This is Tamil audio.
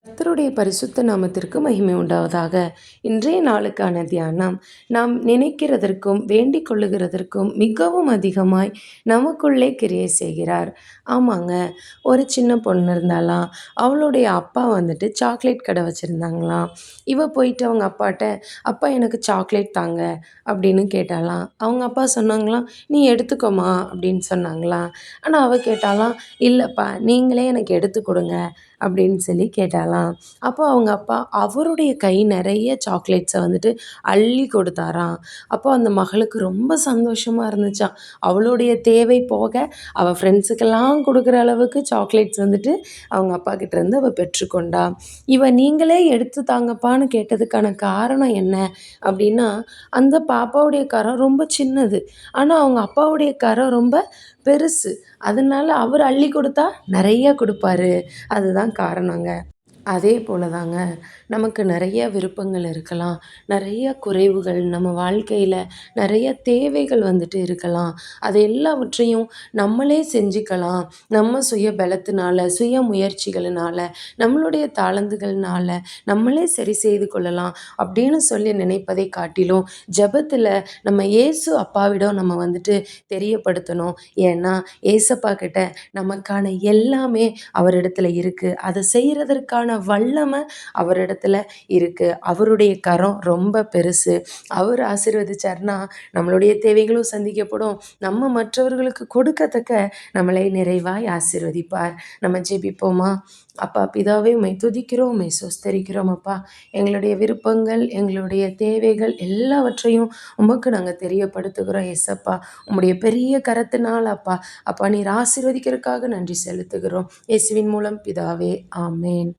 கர்த்தருடைய பரிசுத்த நாமத்திற்கு மகிமை உண்டாவதாக. இன்றைய நாளுக்கான தியானம், நாம் நினைக்கிறதற்கும் வேண்டிக் கொள்ளுகிறதற்கும் மிகவும் அதிகமாய் நமக்குள்ளே கிரியை செய்கிறார். ஆமாங்க, ஒரு சின்ன பொண்ணு இருந்தாலாம். அவளுடைய அப்பா வந்துட்டு சாக்லேட் கடை வச்சுருந்தாங்களாம். இவ போயிட்டு அவங்க அப்பாட்ட, அப்பா எனக்கு சாக்லேட் தாங்க அப்படின்னு கேட்டாலாம். அவங்க அப்பா சொன்னாங்களாம், நீ எடுத்துக்கோமா அப்படின்னு சொன்னாங்களாம். ஆனால் அவ கேட்டாலாம், இல்லைப்பா நீங்களே எனக்கு எடுத்து கொடுங்க அப்படின்னு சொல்லி கேட்டாளாம். அப்போ அவங்க அப்பா அவருடைய கை நிறைய சாக்லேட்ஸை வந்துட்டு அள்ளி கொடுத்தாராம். அப்போ அந்த மகளுக்கு ரொம்ப சந்தோஷமா இருந்துச்சாம். அவளுடைய தேவை போக அவள் ஃப்ரெண்ட்ஸுக்கெல்லாம் கொடுக்குற அளவுக்கு சாக்லேட்ஸ் வந்துட்டு அவங்க அப்பா கிட்ட இருந்து அவள் பெற்றுக்கொண்டா. நீங்களே எடுத்து தாங்கப்பான்னு கேட்டதுக்கான காரணம் என்ன அப்படின்னா, அந்த பாப்பாவுடைய கரம் ரொம்ப சின்னது. ஆனால் அவங்க அப்பாவுடைய கரம் ரொம்ப பெருசு. அதனால அவர் அள்ளி கொடுத்தா நிறைய கொடுப்பாரு. அதுதான் காரணங்க. அதே போல தாங்க, நமக்கு நிறைய விருப்பங்கள் இருக்கலாம். நிறைய குறைவுகள் நம்ம வாழ்க்கையில நிறைய தேவைகள் வந்துட்டு இருக்கலாம். அது எல்லாவற்றையும் நம்மளே செஞ்சுக்கலாம். நம்ம சுய பலத்தினால, சுய முயற்சிகளினால, நம்மளுடைய தாளந்துகள்னால நம்மளே சரி செய்து கொள்ளலாம் அப்படின்னு சொல்லி நினைப்பதை காட்டிலும், ஜெபத்தில நம்ம இயேசு அப்பாவிடம் நம்ம வந்துட்டு தெரியப்படுத்தணும். ஏன்னா, ஏசப்பா கிட்ட நமக்கான எல்லாமே அவரிடத்துல இருக்கு. அதை செய்றதற்கான வல்லமை அவரிடத்துல இருக்கு. அவருடைய கரம் ரொம்ப பெருசு. அவர் ஆசீர்வதிச்சார்னா நம்மளுடைய தேவைகளும் சந்திக்கப்படும். நம்ம மற்றவர்களுக்கு கொடுக்கத்தக்க நம்மளை நிறைவாய் ஆசீர்வதிப்பார். நம்ம ஜெபிப்போமா? அப்பா பிதாவே, உம்மை துதிக்கிறோம், உம்மை ஸ்தோத்திரிக்கிறோம் அப்பா. எங்களுடைய விருப்பங்கள், எங்களுடைய தேவைகள் எல்லாவற்றையும் உமக்கு நாங்கள் தெரியப்படுத்துகிறோம் ஏசப்பா. உம்முடைய பெரிய கரத்தினால் அப்பா, அப்பா நீர் ஆசீர்வதிக்கிறதுக்காக நன்றி செலுத்துகிறோம். இயேசுவின் மூலம் பிதாவே, ஆமென்.